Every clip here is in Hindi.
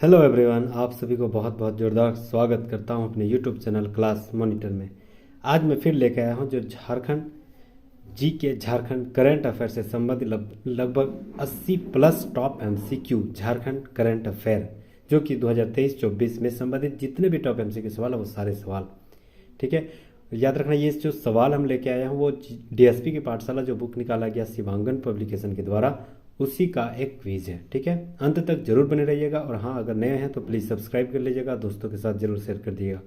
हेलो एवरीवन, आप सभी को बहुत बहुत जोरदार स्वागत करता हूं अपने यूट्यूब चैनल क्लास मॉनिटर में। आज मैं फिर लेकर आया हूं जो झारखंड करंट अफेयर से संबंधित लगभग 80 plus top MCQ Jharkhand current affair, जो कि 2023-24 में संबंधित जितने भी टॉप एमसीक्यू सवाल है वो सारे सवाल। ठीक है, याद रखना ये जो सवाल हम लेके आए हैं वो डीएसपी की पाठशाला जो बुक निकाला गया शिवांगन पब्लिकेशन के द्वारा, उसी का एक क्विज है। ठीक है, अंत तक जरूर बने रहिएगा। और हाँ, अगर नए हैं तो प्लीज़ सब्सक्राइब कर लीजिएगा, दोस्तों के साथ जरूर शेयर कर दिएगा।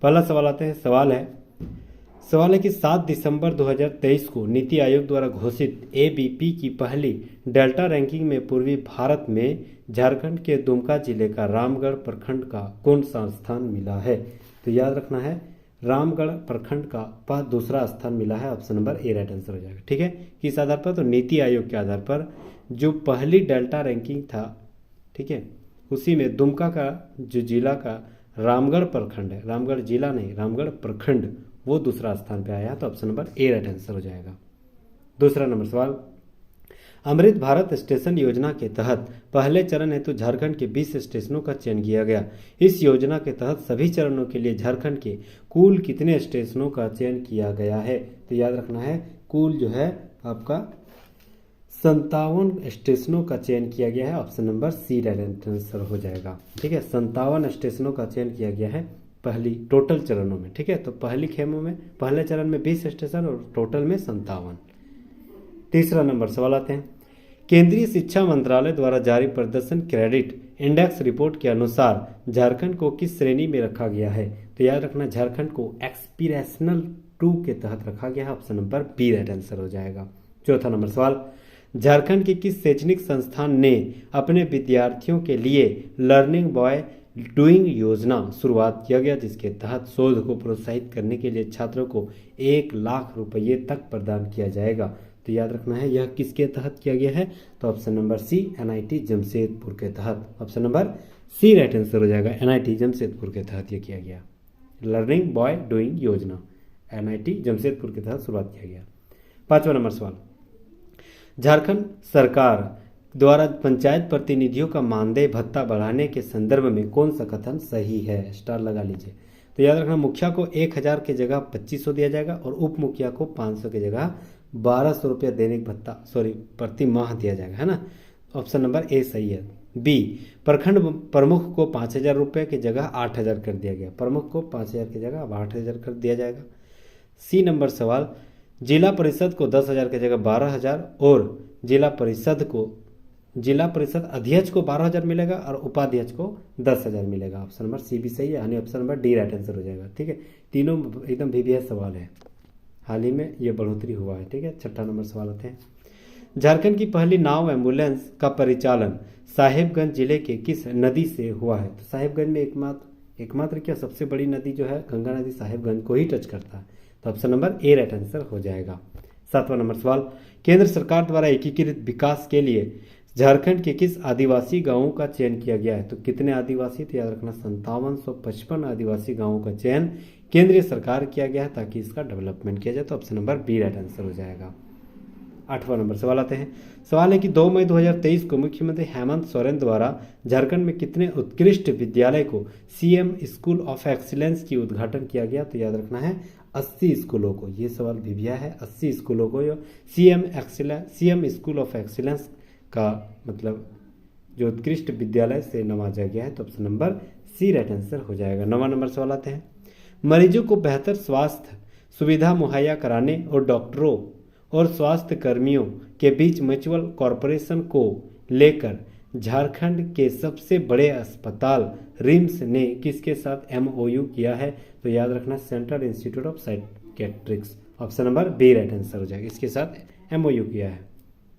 पहला सवाल आते हैं। सवाल है कि 7 दिसंबर 2023 को नीति आयोग द्वारा घोषित एबीपी की पहली डेल्टा रैंकिंग में पूर्वी भारत में झारखंड के दुमका जिले का रामगढ़ प्रखंड का कौन सा स्थान मिला है? तो याद रखना है, रामगढ़ प्रखंड का दूसरा स्थान मिला है। Option number A right answer हो जाएगा। ठीक है, किस आधार पर? तो नीति आयोग के आधार पर जो पहली डेल्टा रैंकिंग था, ठीक है, उसी में दुमका का जो जिला का रामगढ़ प्रखंड है, रामगढ़ जिला नहीं, रामगढ़ प्रखंड, वो दूसरा स्थान पे आया। तो option number A right answer हो जाएगा। दूसरा नंबर सवाल, अमृत भारत स्टेशन योजना के तहत पहले चरण हेतु झारखंड के 20 स्टेशनों का चयन किया गया। इस योजना के तहत सभी चरणों के लिए झारखंड के कुल कितने स्टेशनों का चयन किया गया है? तो याद रखना है, कुल जो है आपका 57 स्टेशनों का चयन किया गया है। Option number C right answer हो जाएगा। ठीक है, 57 स्टेशनों का चयन किया गया है पहली टोटल चरणों में। ठीक है, तो पहली खेमों में पहले चरण में 20 स्टेशन और टोटल में 57। तीसरा नंबर सवाल आते हैं। केंद्रीय शिक्षा मंत्रालय द्वारा जारी प्रदर्शन क्रेडिट इंडेक्स रिपोर्ट के अनुसार झारखंड को किस श्रेणी में रखा गया है? तो याद रखना, झारखंड को एक्सपीरेशनल 2 के तहत रखा गया है। Option number B right answer हो जाएगा। चौथा नंबर सवाल, झारखंड के किस शैक्षणिक संस्थान ने अपने विद्यार्थियों के लिए लर्निंग बाय डूइंग योजना शुरुआत किया गया, जिसके तहत शोध को प्रोत्साहित करने के लिए छात्रों को 1 लाख रुपये तक प्रदान किया जाएगा? तो याद रखना है, यह किसके तहत किया गया है? तो option number C NIT Jamshedpur के तहत। Option number C right answer हो जाएगा। एनआईटी जमशेदपुर के तहत यह किया गया, लर्निंग बाय डूइंग योजना एनआईटी जमशेदपुर के तहत शुरुआत किया गया। पांचवा नंबर सवाल, झारखंड सरकार द्वारा पंचायत प्रतिनिधियों का मानदेय भत्ता बढ़ाने के संदर्भ में कौन सा कथन सही है? स्टार लगा लीजिए। तो याद रखना, मुखिया को 1000 की जगह 2500 दिया जाएगा और उप मुखिया को 500 की जगह 1200 रुपया दैनिक भत्ता प्रति माह दिया जाएगा, है ना। ऑप्शन नंबर ए सही है। बी, प्रखंड प्रमुख को 5000 रुपये की जगह 8000 कर दिया गया। प्रमुख को 5000 की जगह अब 8000 कर दिया जाएगा। सी नंबर सवाल, जिला परिषद को 10,000 की जगह 12,000 और जिला परिषद अध्यक्ष को 12,000 मिलेगा और उपाध्यक्ष को 10,000 मिलेगा। ऑप्शन नंबर सी भी सही है, यानी option number D right answer हो जाएगा। ठीक है, तीनों एकदम वीवीएस सवाल है, हाल ही में ये बढ़ोतरी हुआ है। ठीक है, छठा नंबर सवाल आते हैं। झारखंड की पहली नाव एम्बुलेंस का परिचालन साहिबगंज जिले के किस नदी से हुआ है? तो साहिबगंज में एकमात्र क्या सबसे बड़ी नदी जो है गंगा नदी साहिबगंज को ही टच करता है। तो option number A right answer हो जाएगा। सातवां नंबर सवाल, केंद्र सरकार द्वारा एकीकृत विकास के लिए झारखंड के किस आदिवासी गांवों का चयन किया गया है? तो कितने आदिवासी? तो याद रखना, 5755 आदिवासी गांवों का चयन केंद्रीय सरकार किया गया है ताकि इसका डेवलपमेंट किया जाए। तो option number B right answer हो जाएगा। आठवां नंबर सवाल आते हैं। सवाल है कि 2 मई 2023 को मुख्यमंत्री हेमंत सोरेन द्वारा झारखंड में कितने उत्कृष्ट विद्यालय को सीएम स्कूल ऑफ एक्सीलेंस की उद्घाटन किया गया? तो याद रखना है, 80 स्कूलों को, ये सवाल भिविया है, 80 स्कूलों को सीएम स्कूल ऑफ एक्सीलेंस का मतलब जो उत्कृष्ट विद्यालय से नवाजा गया है। तो option number C right answer हो जाएगा। 9वां नंबर सवाल आते हैं। मरीजों को बेहतर स्वास्थ्य सुविधा मुहैया कराने और डॉक्टरों और स्वास्थ्य कर्मियों के बीच म्यूचुअल कॉरपोरेशन को लेकर झारखंड के सबसे बड़े अस्पताल रिम्स ने किसके साथ एमओयू किया है? तो याद रखना, central institute of psychiatrics. Option number B right answer हो जाएगा, इसके साथ एमओयू किया है।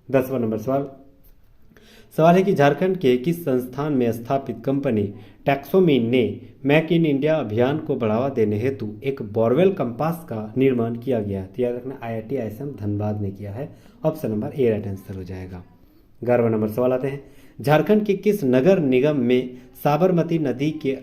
10वां नंबर सवाल है कि झारखंड के किस संस्थान में स्थापित कंपनी टैक्सोमीन ने मेक इन इंडिया अभियान को बढ़ावा देने हेतु एक बोरवेल कंपास का निर्माण किया गया? तो याद रखना, आईआईटी आईएसएम धनबाद ने किया है। Option number A right answer हो जाएगा। 11वां नंबर सवाल आते हैं। झारखंड के किस नगर निगम में साबरमती नदी के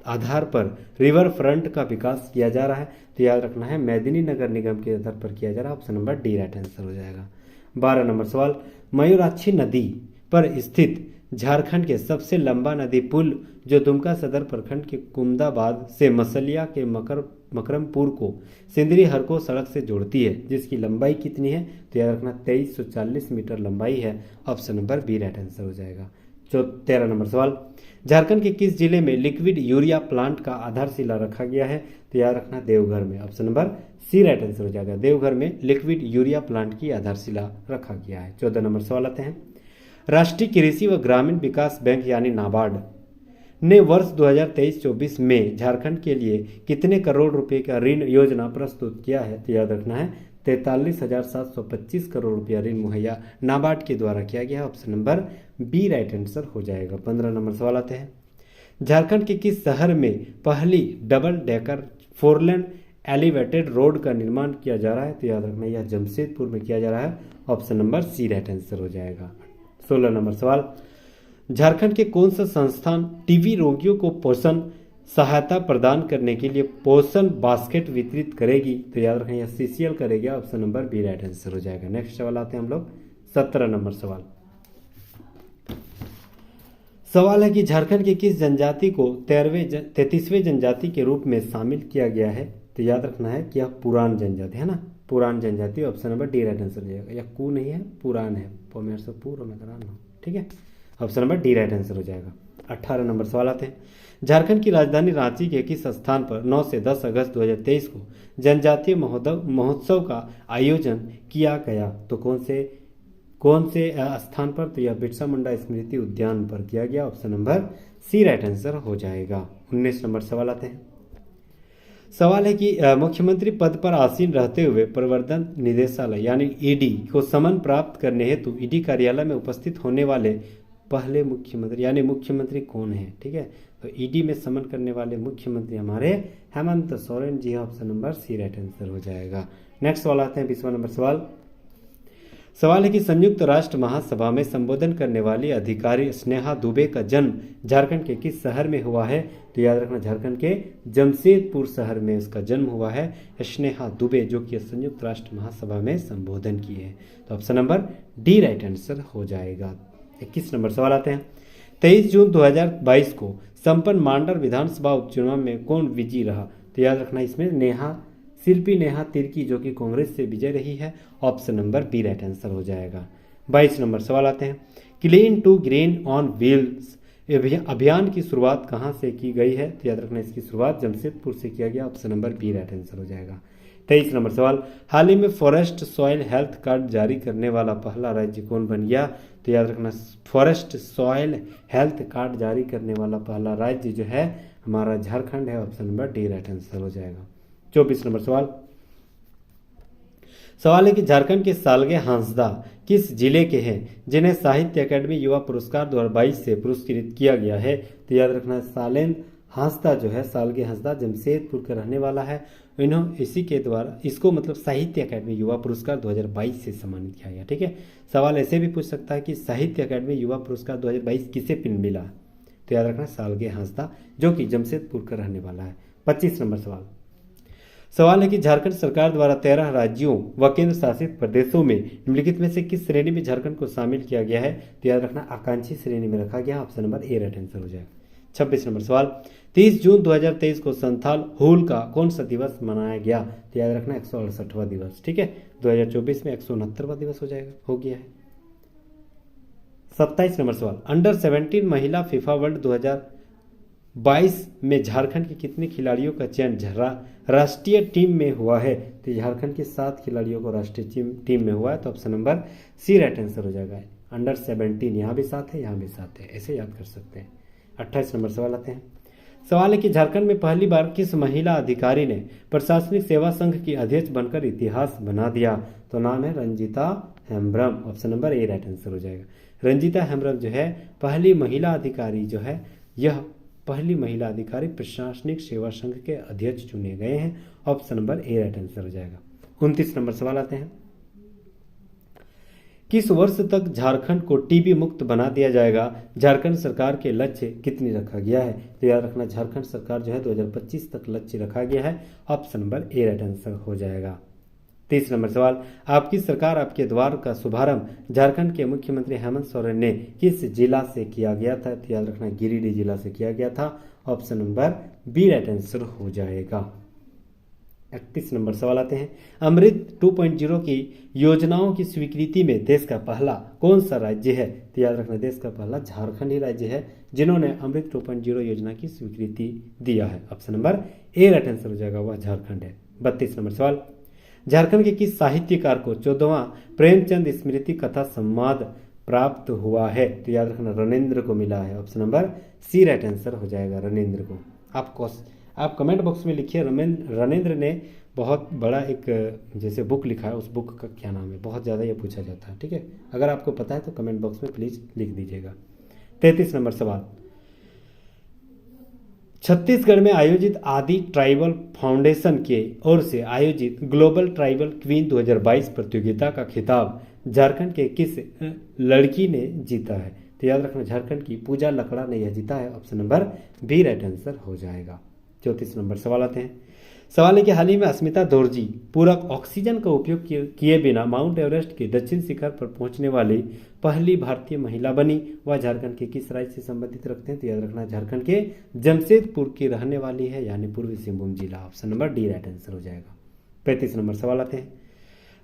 आधार पर रिवर फ्रंट का विकास किया जा रहा है? तो याद रखना है, मेदिनी नगर निगम के आधार पर किया जा रहा है। Option number D right answer हो जाएगा। 12 नंबर सवाल, मयूराक्षी नदी पर स्थित झारखंड के सबसे लंबा नदी पुल जो दुमका सदर प्रखंड के कुमदाबाद से मसलिया के मकरमपुर को सिंदरी हरको सड़क से जोड़ती है, जिसकी लंबाई कितनी है? तो याद रखना 2340 मीटर लंबाई है। Option number B right answer हो जाएगा। 13 नंबर सवाल, झारखंड के किस जिले में लिक्विड यूरिया प्लांट का आधारशिला रखा गया है? तो याद रखना देवघर में। Option number C right answer हो जाएगा। देवघर में लिक्विड यूरिया प्लांट की आधारशिला रखा गया है। 14 नंबर सवाल आते हैं, राष्ट्रीय कृषि व ग्रामीण विकास बैंक यानी नाबार्ड ने वर्ष 2023-24 में झारखंड के लिए कितने करोड़ रुपए का ऋण योजना प्रस्तुत किया है? तो याद रखना है 43,725 करोड़ रुपया ऋण मुहैया नाबार्ड के द्वारा किया गया है। Option number B right answer हो जाएगा। 15 नंबर सवाल आते हैं, झारखंड के किस शहर में पहली double decker 4 lane elevated road का निर्माण किया जा रहा है? तो याद रखना यह जमशेदपुर में किया जा रहा है। Option number C right answer हो जाएगा। 16 नंबर सवाल, झारखंड के कौन सा संस्थान टीबी रोगियों को पोषण सहायता प्रदान करने के लिए पोषण बास्केट वितरित करेगी? तो याद रखें यह सीसीएल करेगी। Option number B right answer हो जाएगा। नेक्स्ट सवाल आते हैं हम लोग 17 नंबर सवाल है कि झारखंड की किस जनजाति को 33वें जनजाति के रूप में शामिल किया गया है? तो याद रखना है कि यह पुरान जनजाति है ना, पुरान जनजाति। Option number D right answer हो जाएगा। यह कु नहीं है, पुरान है। ठीक है, option number D right answer हो जाएगा। 18 नंबर सवाल आते हैं, झारखंड की राजधानी रांची के किस स्थान पर 9 से 10 अगस्त 2023 को जनजातीय महोत्सव का आयोजन किया गया? तो कौन से स्थान पर? तो यह बिरसा मुंडा स्मृति उद्यान पर किया गया। Option number C right answer हो जाएगा। 19 नंबर सवाल आते हैं, सवाल है कि मुख्यमंत्री पद पर आसीन रहते हुए प्रवर्तन निदेशालय यानी ईडी को समन प्राप्त करने हेतु ईडी कार्यालय में उपस्थित होने वाले पहले मुख्यमंत्री यानी मुख्यमंत्री कौन है? ठीक है, तो ईडी में समन करने वाले मुख्यमंत्री हमारे Hemant Soren ji. Option number C right answer हो जाएगा। नेक्स्ट सवाल आते हैं 20वां नंबर सवाल है कि संयुक्त राष्ट्र महासभा में संबोधन करने वाली अधिकारी स्नेहा दुबे का जन्म झारखंड के किस शहर में हुआ है? तो याद रखना झारखंड के जमशेदपुर शहर में इसका जन्म हुआ है। स्नेहा दुबे जो कि संयुक्त राष्ट्र महासभा में संबोधन किए हैं। तो option number D right answer हो जाएगा। 21 नंबर सवाल आते हैं, 23 जून 2022 को संपन्न मांडर विधानसभा उपचुनाव में कौन विजयी रहा? तो याद रखना इसमें शिल्पी नेहा तिर्की जो कि कांग्रेस से विजय रही है। Option number B right answer हो जाएगा। 22 नंबर सवाल आते हैं, clean to green on wheels अभियान की शुरुआत कहां से की गई है? तो याद रखना इसकी शुरुआत जमशेदपुर से किया गया। Option number B right answer हो जाएगा। 23 नंबर सवाल, हाल ही में फॉरेस्ट सॉइल हेल्थ कार्ड जारी करने वाला पहला राज्य कौन बन गया? तो याद रखना फॉरेस्ट सॉइल हेल्थ कार्ड जारी करने वाला पहला राज्य जो है हमारा झारखंड है। Option number D right answer हो जाएगा। 24 नंबर सवाल है कि झारखंड के सालगे हांसदा किस जिले के हैं जिन्हें साहित्य अकादमी युवा पुरस्कार 2022 से पुरस्कृत किया गया है? तो याद रखना सालेन हांसदा जो है सालगे हांसदा जमशेदपुर का रहने वाला है। इन्होंने इसी के द्वारा इसको मतलब साहित्य अकादमी युवा पुरस्कार 2022 से सम्मानित किया गया। ठीक है, सवाल ऐसे भी पूछ सकता है कि साहित्य अकादमी युवा पुरस्कार 2022 किसे मिला? तो याद रखना सालगे हांसदा जो कि जमशेदपुर का रहने वाला है। 25 नंबर सवाल है कि झारखंड सरकार द्वारा 13 राज्यों व केंद्र शासित प्रदेशों में निम्नलिखित में से किस श्रेणी में झारखंड को शामिल किया गया है? तो याद रखना आकांक्षी श्रेणी में रखा गया। Option number A right answer हो जाएगा। 26 नंबर सवाल, 30 जून 2023 को संथाल हुल का कौन सा दिवस मनाया गया? तो याद रखना 168वां दिवस। ठीक है, 2024 में 169वां दिवस हो गया है। 27 नंबर सवाल, अंडर 17 महिला फीफा वर्ल्ड 2022 में झारखंड के कितने खिलाड़ियों का चयन राष्ट्रीय टीम में हुआ है? तो झारखंड के 7 खिलाड़ियों को राष्ट्रीय टीम में हुआ है। तो option number C right answer हो जाएगा। अंडर 17 यहाँ भी 7 है, यहाँ भी 7 है, ऐसे याद कर सकते हैं। 28 नंबर सवाल आते हैं, सवाल है कि झारखंड में पहली बार किस महिला अधिकारी ने प्रशासनिक सेवा संघ की अध्यक्ष बनकर इतिहास बना दिया? तो नाम है Ranjita Hembrom. Option number A right answer हो जाएगा। रंजीता हेम्ब्रम जो है पहली महिला अधिकारी जो है यह पहली महिला अधिकारी प्रशासनिक सेवा संघ के अध्यक्ष चुने गए हैं। Option number A right answer हो जाएगा। 29 नंबर सवाल आते हैं, किस वर्ष तक झारखंड को टीबी मुक्त बना दिया जाएगा? झारखंड सरकार के लक्ष्य कितनी रखा गया है? तो याद रखना झारखंड सरकार जो है 2025 तक लक्ष्य रखा गया है। Option number A right answer हो जाएगा। 30 नंबर सवाल, आपकी सरकार आपके द्वार का शुभारंभ झारखंड के मुख्यमंत्री हेमंत सोरेन ने किस जिला से किया गया था? तो याद रखना गिरिडीह जिला से किया गया था। Option number B right answer हो जाएगा। 31 नंबर सवाल आते हैं, अमृत 2.0 की योजनाओं की स्वीकृति में देश का पहला कौन सा राज्य है? तो याद रखना देश का पहला झारखंड ही राज्य है जिन्होंने अमृत 2.0 योजना की स्वीकृति दिया है। Option number A right answer हो जाएगा, वह झारखंड है। 32 नंबर सवाल, झारखंड के किस साहित्यकार को 14वां प्रेमचंद स्मृति कथा सम्मान प्राप्त हुआ है? तो याद रखना रणेंद्र को मिला है। Option number C right answer हो जाएगा, रणेंद्र को। आप कमेंट बॉक्स में लिखिए रणेंद्र ने बहुत बड़ा एक जैसे बुक लिखा है, उस बुक का क्या नाम है, बहुत ज़्यादा ये पूछा जाता है। ठीक है, अगर आपको पता है तो कमेंट बॉक्स में प्लीज़ लिख दीजिएगा। 33 नंबर सवाल, छत्तीसगढ़ में आयोजित आदि ट्राइबल फाउंडेशन के ओर से आयोजित ग्लोबल ट्राइबल क्वीन 2022 प्रतियोगिता का खिताब झारखंड के किस लड़की ने जीता है? तो याद रखना झारखंड की पूजा लकड़ा ने यह जीता है। Option number B right answer हो जाएगा। 34 नंबर सवाल आते हैं, सवाल है कि हाल ही में अस्मिता दोरजी पूरक ऑक्सीजन का उपयोग किए बिना माउंट एवरेस्ट के दक्षिण शिखर पर पहुंचने वाली पहली भारतीय महिला बनी। वह झारखंड के किस राज्य से संबंधित रखते हैं? तो याद रखना झारखंड के जमशेदपुर की रहने वाली है, यानी पूर्वी सिंहभूम जिला। Option number D right answer हो जाएगा। 35 नंबर सवाल आते हैं,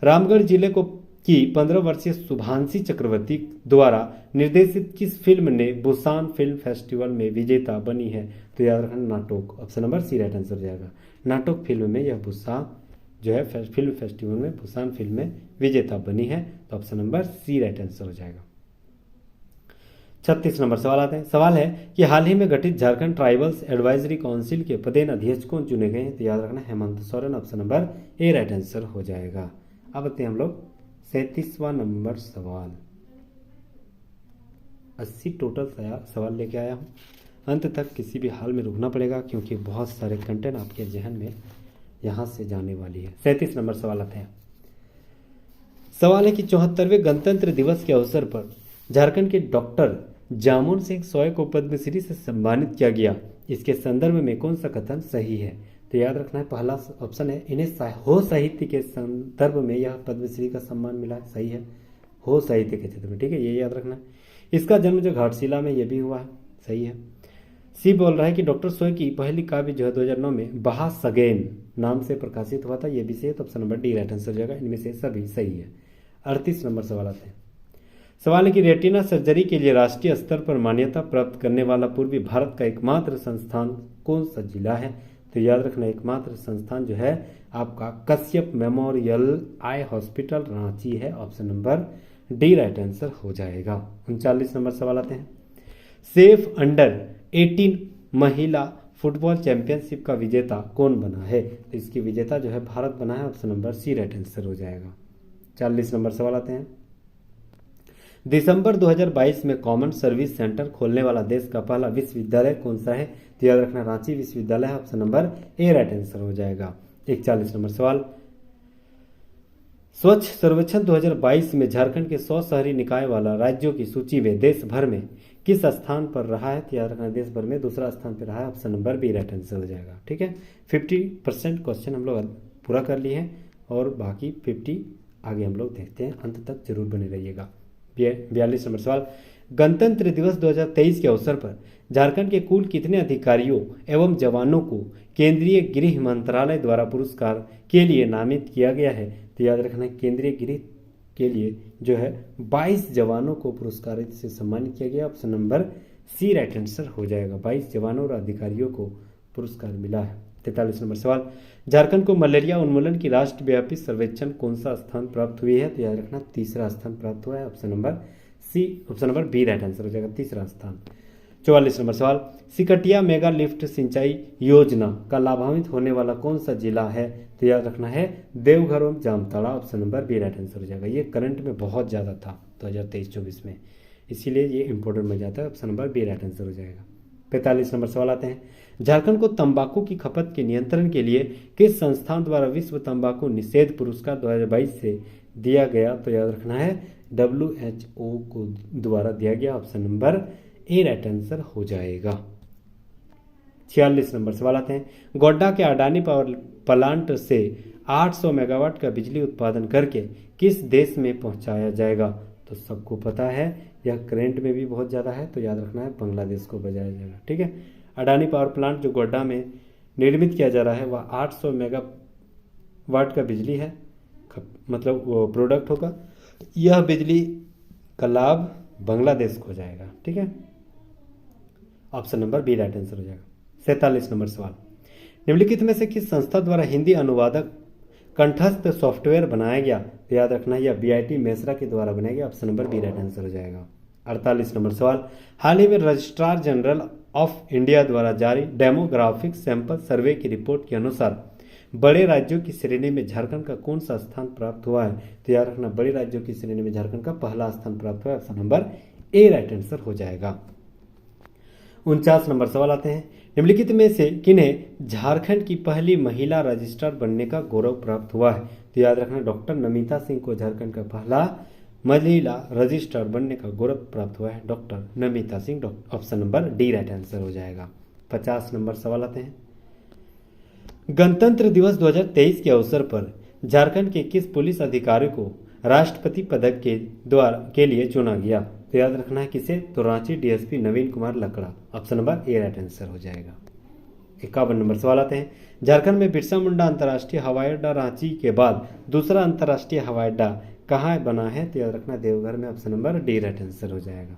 रामगढ़ जिले को की 15 वर्षीय शुभांशी चक्रवर्ती द्वारा निर्देशित किस फिल्म ने बुसान फिल्म फेस्टिवल में विजेता बनी है? तो याद रखना नाटक। Option number C right answer हो जाएगा। नाटक फिल्म में यह बुसान जो है फिल्म फेस्टिवल में बुसान फिल्म में विजेता बनी है। तो option number C right answer हो जाएगा। 36 नंबर सवाल आते हैं, सवाल है कि हाल ही में गठित झारखंड ट्राइबल्स एडवाइजरी काउंसिल के पदेन अध्यक्ष कौन चुने गए हैं? तो याद रखना Hemant Soren. Option number A right answer हो जाएगा। अब आते हैं हम लोग 37वां नंबर सवाल। 80 टोटल सवाल लेके आया हूँ, अंत तक किसी भी हाल में रुकना पड़ेगा क्योंकि बहुत सारे कंटेंट आपके जहन में यहाँ से जाने वाली है। 37 नंबर सवाल आते हैं, सवाल है कि 74वें गणतंत्र दिवस के अवसर पर झारखंड के डॉक्टर जामुन सिंह सोय को पद्मश्री से सम्मानित किया गया। इसके संदर्भ में कौन सा कथन सही है? तो याद रखना है पहला ऑप्शन है, इन्हें हो साहित्य के संदर्भ में यह पद्मश्री का सम्मान मिला है। सही है, हो साहित्य के क्षेत्र में। ठीक है, ये याद रखना है। इसका जन्म जो घाटशिला में यह भी हुआ है। सही है। सी बोल रहा है कि डॉक्टर सोय की पहली काव्य जो है 2009 में बहा सगेन नाम से प्रकाशित हुआ था। यह भी सही है। तो option number D right answer हो जाएगा। इनमें से सभी सही है। 38 नंबर सवाल आते हैं, सवाल है कि रेटिना सर्जरी के लिए राष्ट्रीय स्तर पर मान्यता प्राप्त करने वाला पूर्वी भारत का एकमात्र संस्थान कौन सा जिला है? तो याद रखना एकमात्र संस्थान जो है आपका Kashyap memorial eye hospital Ranchi है। Option number D right answer हो जाएगा। 39 नंबर सवाल आते हैं, सेफ अंडर 18 महिला फुटबॉल चैंपियनशिप का विजेता कौन बना है? तो इसकी विजेता जो है भारत बना है। Option number C right answer हो जाएगा। 40 नंबर सवाल आते हैं, दिसंबर 2022 में कॉमन सर्विस सेंटर खोलने वाला देश का पहला विश्वविद्यालय कौन सा है? तो याद रखना रांची विश्वविद्यालय है। Option number A right answer हो जाएगा। 41 नंबर सवाल, स्वच्छ सर्वेक्षण 2022 में झारखंड के 100 शहरी निकाय वाला राज्यों की सूची में देश भर में किस स्थान पर रहा है? तो याद रखना देश भर में दूसरा स्थान पर रहा है। Option number B right answer हो जाएगा। ठीक है, 50% क्वेश्चन हम लोग पूरा कर लिए हैं और बाकी 50 आगे हम लोग देखते हैं। अंत तक जरूर बने रहिएगा। 42 नंबर सवाल, गणतंत्र दिवस 2023 के अवसर पर झारखंड के कुल कितने अधिकारियों एवं जवानों को केंद्रीय गृह मंत्रालय द्वारा पुरस्कार के लिए नामित किया गया है? तो याद रखना केंद्रीय गृह के लिए जो है 22 जवानों को पुरस्कार से सम्मानित किया गया। Option number C right answer हो जाएगा। 22 जवानों और अधिकारियों को पुरस्कार मिला है। 43 नंबर सवाल, झारखंड को मलेरिया उन्मूलन की राष्ट्रव्यापी सर्वेक्षण कौन सा स्थान प्राप्त हुई है? तो याद रखना तीसरा स्थान प्राप्त हुआ है। Option number B right answer हो जाएगा, तीसरा स्थान। 44 नंबर सवाल, सिकटिया मेगा लिफ्ट सिंचाई योजना का लाभान्वित होने वाला कौन सा जिला है? तो याद रखना है देवघर और Jamtara. Option number B right answer हो जाएगा। ये करंट में बहुत ज़्यादा था 2023-24 में, इसीलिए ये इंपॉर्टेंट बन जाता है। Option number B right answer हो जाएगा। 45 नंबर सवाल आते हैं, झारखंड को तंबाकू की खपत के नियंत्रण के लिए किस संस्थान द्वारा विश्व तंबाकू निषेध पुरस्कार 2022 से दिया गया? तो याद रखना है WHO को द्वारा दिया गया। Option number A right answer हो जाएगा। 46 नंबर सवाल आते हैं, गोड्डा के अडानी पावर प्लांट से 800 मेगावाट का बिजली उत्पादन करके किस देश में पहुंचाया जाएगा? तो सबको पता है यह करंट में भी बहुत ज़्यादा है, तो याद रखना है बांग्लादेश को बजाया जाएगा। ठीक है, अडानी पावर प्लांट जो गोड्डा में निर्मित किया जा रहा है वह 800 मेगावाट का बिजली है, मतलब वो प्रोडक्ट होगा। यह बिजली का लाभ बांग्लादेश को जाएगा। ठीक है, option number B right answer हो जाएगा। 47 नंबर सवाल, निम्नलिखित में से किस संस्था द्वारा हिंदी अनुवादक कंठस्थ सॉफ्टवेयर बनाया गया? तो याद रखना यह बीआईटी मेसरा के द्वारा बनाया गया। Option number B right answer हो जाएगा। 48 नंबर सवाल, हाल ही में रजिस्ट्रार जनरल ऑफ इंडिया द्वारा जारी डेमोग्राफिक सैंपल सर्वे की रिपोर्ट के अनुसार बड़े राज्यों की श्रेणी में झारखंड का कौन सा स्थान प्राप्त हुआ है? तो याद रखना बड़े राज्यों की श्रेणी में झारखंड का पहला स्थान प्राप्त हुआ है। Option number A right answer हो जाएगा। 49 नंबर सवाल आते हैं, निम्नलिखित में से किन्हें झारखंड की पहली महिला रजिस्ट्रार बनने का गौरव प्राप्त हुआ है? तो याद रखना डॉक्टर नमिता सिंह को झारखंड का पहला महिला रजिस्ट्रार बनने का गौरव प्राप्त हुआ है, doctor Namita Singh. Option number D right answer हो जाएगा। 50 नंबर सवाल आते हैं, गणतंत्र दिवस 2023 के अवसर पर झारखंड के किस पुलिस अधिकारी को राष्ट्रपति पदक के लिए चुना गया? तो याद रखना है किसे? तो Ranchi DSP Naveen Kumar Lakra. Option number A right answer हो जाएगा। 51 नंबर सवाल आते हैं, झारखंड में बिरसा मुंडा अंतर्राष्ट्रीय हवाई अड्डा रांची के बाद दूसरा अंतर्राष्ट्रीय हवाई अड्डा कहाँ बना है? तो याद रखना देवघर में। Option number D right answer हो जाएगा।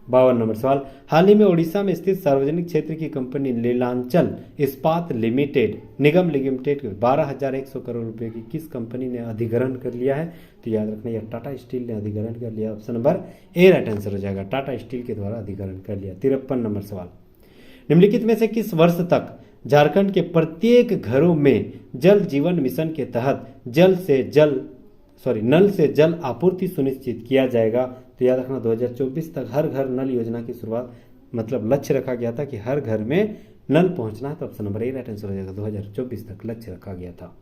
52 नंबर सवाल, हाल ही में ओडिशा में स्थित सार्वजनिक क्षेत्र की कंपनी नीलांचल इस्पात निगम लिमिटेड 12,100 करोड़ रुपए की किस कंपनी ने अधिग्रहण कर लिया है? तो याद रखना यह टाटा स्टील ने अधिग्रहण कर लिया। Option number A right answer हो जाएगा, टाटा स्टील के द्वारा अधिग्रहण कर लिया। 53 नंबर सवाल, निम्नलिखित में से किस वर्ष तक झारखंड के प्रत्येक घरों में जल जीवन मिशन के तहत नल से जल आपूर्ति सुनिश्चित किया जाएगा? तो याद रखना 2024 तक हर घर नल योजना की शुरुआत, मतलब लक्ष्य रखा गया था कि हर घर में नल पहुंचना है। तो option number A right answer हो जाएगा। 2024 तक लक्ष्य रखा गया था।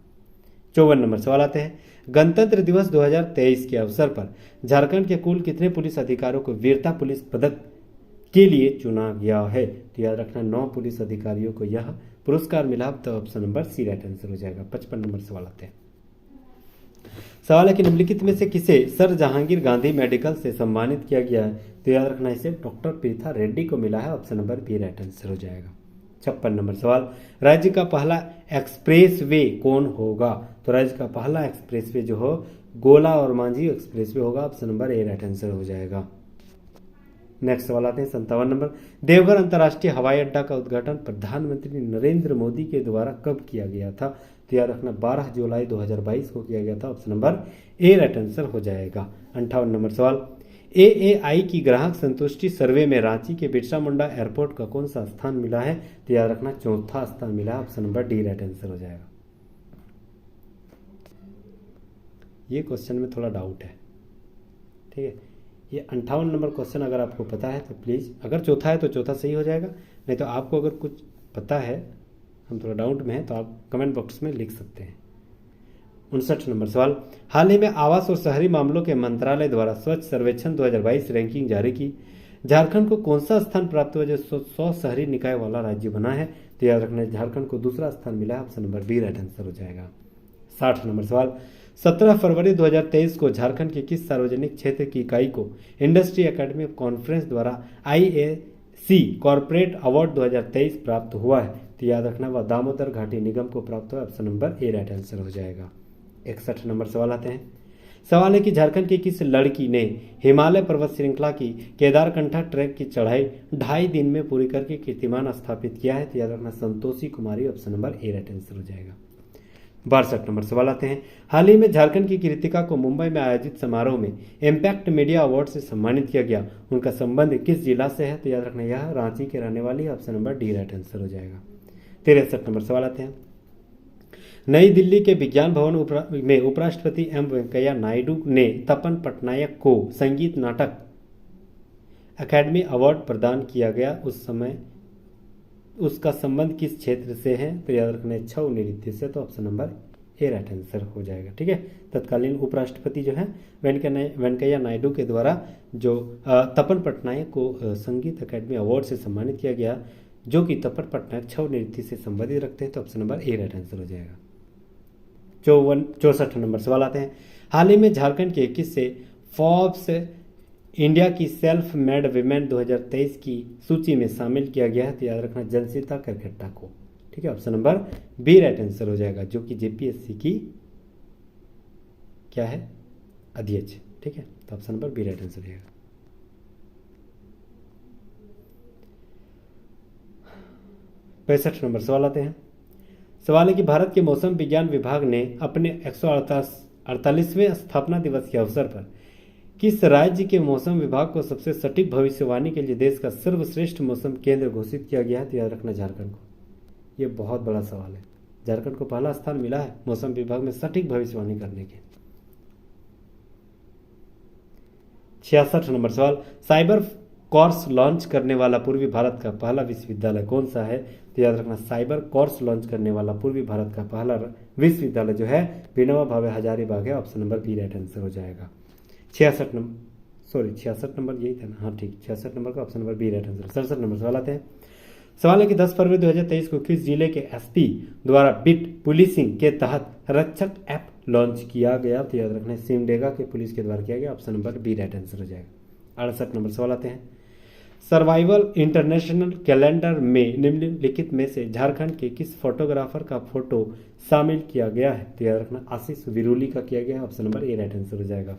54 नंबर सवाल आते हैं, गणतंत्र दिवस 2023 के अवसर पर झारखंड के कुल कितने पुलिस अधिकारियों को वीरता पुलिस पदक के लिए चुना गया है? तो याद रखना 9 पुलिस अधिकारियों को यह पुरस्कार मिला। तो option number C right answer हो जाएगा। 55 नंबर सवाल आते हैं, सवाल है कि निम्नलिखित में से किसे सर जहांगीर गांधी मेडिकल से सम्मानित किया गया है? तो याद रखना इसे डॉक्टर प्रीथा रेड्डी को मिला है। Option number B right answer हो जाएगा। 56 नंबर सवाल, राज्य का पहला एक्सप्रेस वे कौन होगा? तो राज्य का पहला एक्सप्रेस वे जो हो गोला और मांझी एक्सप्रेस वे होगा। Option number A right answer हो जाएगा। नेक्स्ट सवाल आते हैं 57 नंबर, देवघर अंतर्राष्ट्रीय हवाई अड्डा का उद्घाटन प्रधानमंत्री नरेंद्र मोदी के द्वारा कब किया गया था? तो याद रखना 12 जुलाई 2022 को किया गया था। Option number A right answer हो जाएगा। 58 नंबर सवाल, एएआई की ग्राहक संतुष्टि सर्वे में रांची के बिरसा मुंडा एयरपोर्ट का कौन सा स्थान मिला है? तो याद रखना चौथा स्थान मिला है। Option number D right answer हो जाएगा। ये क्वेश्चन में थोड़ा डाउट है, ठीक है। ये 58 नंबर क्वेश्चन अगर आपको पता है तो प्लीज़, अगर चौथा है तो चौथा सही हो जाएगा, नहीं तो आपको अगर कुछ पता है, हम थोड़ा डाउट में हैं, तो आप कमेंट बॉक्स में लिख सकते हैं। 59 नंबर सवाल, हाल ही में आवास और शहरी मामलों के मंत्रालय द्वारा स्वच्छ सर्वेक्षण 2022 रैंकिंग जारी की। झारखंड को कौन सा स्थान प्राप्त हुआ जो 100 शहरी निकाय वाला राज्य बना है? तो याद रखना झारखंड को दूसरा स्थान मिला है। Option number B right answer हो जाएगा। 60 नंबर सवाल, 17 फरवरी 2023 को झारखंड के किस सार्वजनिक क्षेत्र की इकाई को इंडस्ट्री एकेडमी कॉन्फ्रेंस द्वारा IAC कॉर्पोरेट अवार्ड 2023 प्राप्त हुआ है? तो याद रखना वह दामोदर घाटी निगम को प्राप्त हुआ। Option number A right answer हो जाएगा। 61 नंबर सवाल आते हैं, सवाल है कि झारखंड की किस लड़की ने हिमालय पर्वत श्रृंखला की केदारकंठा ट्रैक की चढ़ाई 2.5 दिन में पूरी करके कीर्तिमान स्थापित किया है? तो याद रखना Santoshi Kumari. Option number A right answer हो जाएगा। 62 नंबर सवाल आते हैं, हाल ही में झारखंड की कृतिका को मुंबई में आयोजित समारोह में इम्पैक्ट मीडिया अवार्ड से सम्मानित किया गया, उनका संबंध किस जिला से है? तो याद रखना यह रांची के रहने वाली है। Option number D right answer हो जाएगा। 63 नंबर सवाल आते हैं, नई दिल्ली के विज्ञान भवन में उपराष्ट्रपति एम वेंकैया नायडू ने तपन पटनायक को संगीत नाटक अकादमी अवार्ड प्रदान किया गया, उस समय उसका संबंध किस क्षेत्र से है? तो याद रखना छऊ नृत्य से। तो option number A right answer हो जाएगा। ठीक है, तत्कालीन उपराष्ट्रपति जो है वेंकैया नायडू के द्वारा जो तपन पटनायक को संगीत अकादमी अवार्ड से सम्मानित किया गया, जो कि तपन पटनायक छऊ नृत्य से संबंधित रखते हैं। तो option number A right answer हो जाएगा। 64 नंबर सवाल आते हैं। हाल ही में झारखंड के किससे फोर्ब्स इंडिया की सेल्फ मेड विमेन 2023 की सूची में शामिल किया गया है? तो याद रखना जलसीता करकेट्टा को। ठीक है, option number B right answer हो जाएगा, जो कि जेपीएससी की क्या है, अध्यक्ष। ठीक है, तो option number B right answer हो जाएगा। पैंसठ नंबर सवाल आते हैं। सवाल है कि भारत के मौसम विज्ञान विभाग ने अपने 148वें स्थापना दिवस के अवसर पर किस राज्य के मौसम विभाग को सबसे सटीक भविष्यवाणी के लिए देश का सर्वश्रेष्ठ मौसम केंद्र घोषित किया गया है? तो याद रखना झारखंड को। यह बहुत बड़ा सवाल है। झारखंड को पहला स्थान मिला है मौसम विभाग में सटीक भविष्यवाणी करने के। 66 नंबर सवाल, साइबर कोर्स लॉन्च करने वाला पूर्वी भारत का पहला विश्वविद्यालय कौन सा है? तो याद रखना साइबर कोर्स लॉन्च करने वाला पूर्वी भारत का पहला विश्वविद्यालय जो है विनोबा भावे हजारीबाग है। Option number B right answer हो जाएगा। 66 नंबर यही था ना? हाँ ठीक, 66 नंबर का option number B right answer. 67 number सवाल आते हैं। सवाल है कि 10 फरवरी 2023 को किस जिले के एसपी द्वारा बिट पुलिसिंग के तहत रक्षक ऐप लॉन्च किया गया? तो याद रखना सिमडेगा के पुलिस के द्वारा किया गया। Option number B right answer हो जाएगा। 68 नंबर सवाल आते हैं। सर्वाइवल इंटरनेशनल कैलेंडर में निम्नलिखित में से झारखंड के किस फोटोग्राफर का फोटो शामिल किया गया है? तो याद रखना आशीष विरुली का किया गया है। Option number A right answer हो जाएगा।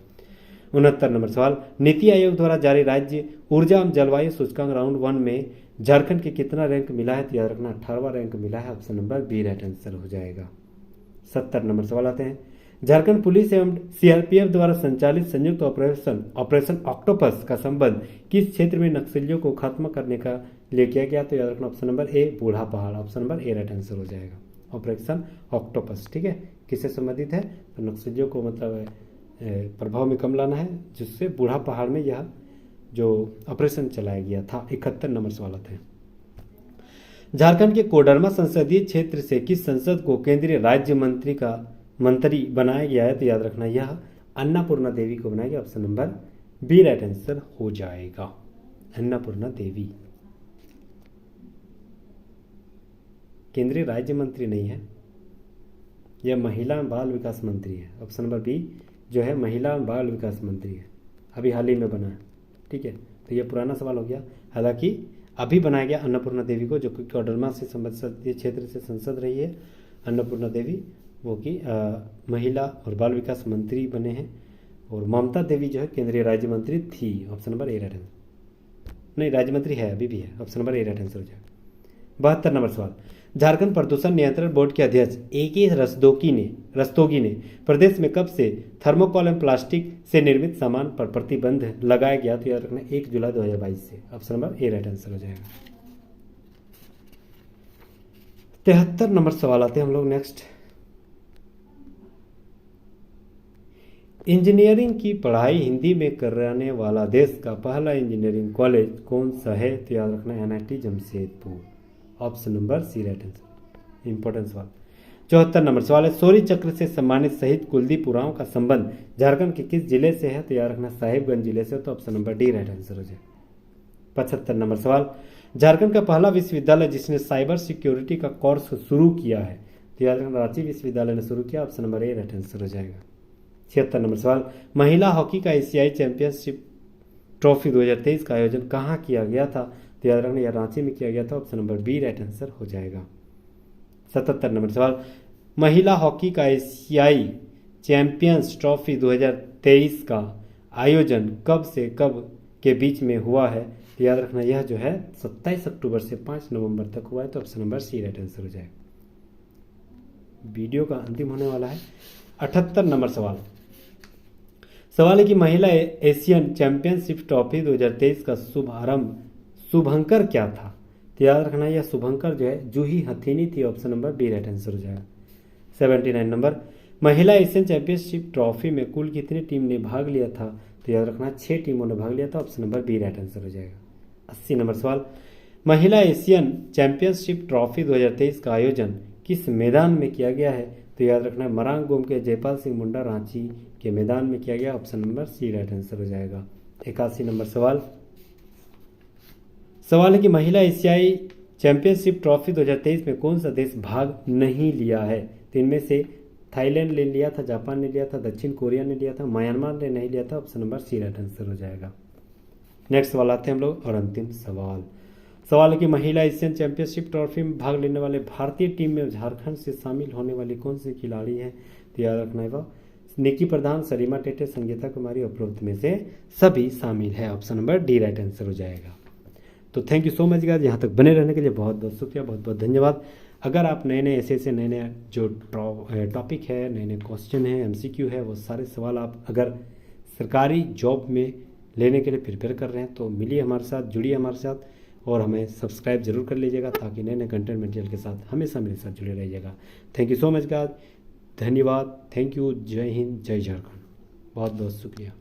69 नंबर सवाल, नीति आयोग द्वारा जारी राज्य ऊर्जा एवं जलवायु सूचकांक राउंड 1 में झारखंड के कितना रैंक मिला है? तो याद रखना 18वां रैंक मिला है। Option number B right answer हो जाएगा। 70 नंबर सवाल आते हैं। झारखंड पुलिस एवं सीआरपीएफ द्वारा संचालित संयुक्त ऑपरेशन ऑक्टोपस का संबंध किस क्षेत्र में नक्सलियों को खत्म करने का लिए किया गया? तो याद रखना ऑप्शन नंबर ए बूढ़ा पहाड़। Option number A right answer हो जाएगा। ऑपरेशन ऑक्टोपस, ठीक है, किससे संबंधित है? तो नक्सलियों को मतलब प्रभाव में कम लाना है, जिससे बूढ़ा पहाड़ में यह जो ऑपरेशन चलाया गया था। 71 नंबर सवाल आते हैं। झारखंड के कोडरमा संसदीय क्षेत्र से किस संसद को केंद्रीय राज्य मंत्री बनाया गया है? तो याद रखना यह अन्नपूर्णा देवी को बनाया गया। Option number B right answer हो जाएगा। अन्नपूर्णा देवी केंद्रीय राज्य मंत्री नहीं है, यह महिला बाल विकास मंत्री है। ऑप्शन नंबर बी जो है महिला बाल विकास मंत्री है, अभी हाल ही में बना है। ठीक है, तो यह पुराना सवाल हो गया। हालांकि अभी बनाया गया अन्नपूर्णा देवी को, जो कि कोडरमा से संसदीय क्षेत्र से सांसद रही है। अन्नपूर्णा देवी वो कि महिला और बाल विकास मंत्री बने हैं, और ममता देवी जो है केंद्रीय राज्य मंत्री थी। Option number A right answer, नहीं राज्य मंत्री है, अभी भी है। Option number A right answer हो जाएगा। 72 नंबर सवाल, झारखंड प्रदूषण नियंत्रण बोर्ड के अध्यक्ष ए.के. रस्तोगी ने प्रदेश में कब से थर्मोकोल एवं प्लास्टिक से निर्मित सामान पर प्रतिबंध लगाया गया? तो याद रखना 1 जुलाई 2022 से। Option number A right answer हो जाएगा। 73 नंबर सवाल आते हैं हम लोग नेक्स्ट। इंजीनियरिंग की पढ़ाई हिंदी में कराने वाला देश का पहला इंजीनियरिंग कॉलेज कौन सा है? तो याद रखना NIT Jamshedpur. Option number C right answer. Important सवाल। 74 नंबर सवाल है, शौर्य चक्र से सम्मानित शहीद कुलदीप उरांव का संबंध झारखंड के किस जिले से है? तो याद रखना साहिबगंज जिले से। तो option number D right answer हो जाए। 75 नंबर सवाल, झारखंड का पहला विश्वविद्यालय जिसने साइबर सिक्योरिटी का कोर्स शुरू किया है? तो याद रखना रांची विश्वविद्यालय ने शुरू किया। Option number A right answer हो जाएगा। 76 नंबर सवाल, महिला हॉकी का एशियाई चैंपियनशिप ट्रॉफी 2023 का आयोजन कहाँ किया गया था? तो याद रखना यह रांची में किया गया था। Option number B right answer हो जाएगा। 77 नंबर सवाल, महिला हॉकी का एशियाई चैंपियंस ट्रॉफी 2023 का आयोजन कब से कब के बीच में हुआ है? तो याद रखना यह जो है 27 अक्टूबर से 5 नवंबर तक हुआ है। तो option number C right answer हो जाएगा। वीडियो का अंतिम होने वाला है। 78 नंबर सवाल है कि महिला एशियन चैंपियनशिप ट्रॉफी 2023 का शुभंकर क्या था? तो याद रखना यह शुभंकर जो है जूही हथीनी थी। Option number B right answer हो जाएगा। 79 नंबर, महिला एशियन चैंपियनशिप ट्रॉफी में कुल कितनी टीम ने भाग लिया था? तो याद रखना 6 टीमों ने भाग लिया था। Option number B right answer हो जाएगा। 80 नंबर सवाल, महिला एशियन चैंपियनशिप ट्रॉफी 2023 का आयोजन किस मैदान में किया गया है? तो याद रखना मरांग गोम के जयपाल सिंह मुंडा रांची के मैदान में किया गया। Option number C right answer हो जाएगा। 81 नंबर सवाल है कि महिला एशियाई चैंपियनशिप ट्रॉफी 2023 में कौन सा देश भाग नहीं लिया है? तो इनमें से थाईलैंड ले लिया था, जापान ने लिया था, दक्षिण कोरिया ने लिया था, म्यांमार ने नहीं लिया था। Option number C right answer हो जाएगा। नेक्स्ट सवाल आते हैं हम लोग और अंतिम सवाल। सवाल है कि महिला एशियन चैंपियनशिप ट्रॉफी में भाग लेने वाले भारतीय टीम में झारखंड से शामिल होने वाली कौन सी खिलाड़ी हैं? तो याद रखना है, निकी प्रधान, सलीमा टेटे, संगीता कुमारी, उपरोक्त में से सभी शामिल है। Option number D right answer हो जाएगा। तो thank you so much guys, यहाँ तक बने रहने के लिए बहुत बहुत शुक्रिया, बहुत बहुत धन्यवाद। अगर आप नए नए ऐसे नए नए जो टॉपिक है, नए नए क्वेश्चन है, MCQ है, वो सारे सवाल आप अगर सरकारी जॉब में लेने के लिए प्रिपेयर कर रहे हैं तो मिलिए हमारे साथ, जुड़िए हमारे साथ और हमें सब्सक्राइब जरूर कर लीजिएगा ताकि नए नए कंटेंट मटेरियल के साथ हमेशा मेरे साथ जुड़े रहिएगा। Thank you so much guys, धन्यवाद, थैंक यू, जय हिंद, जय झारखंड, बहुत बहुत शुक्रिया।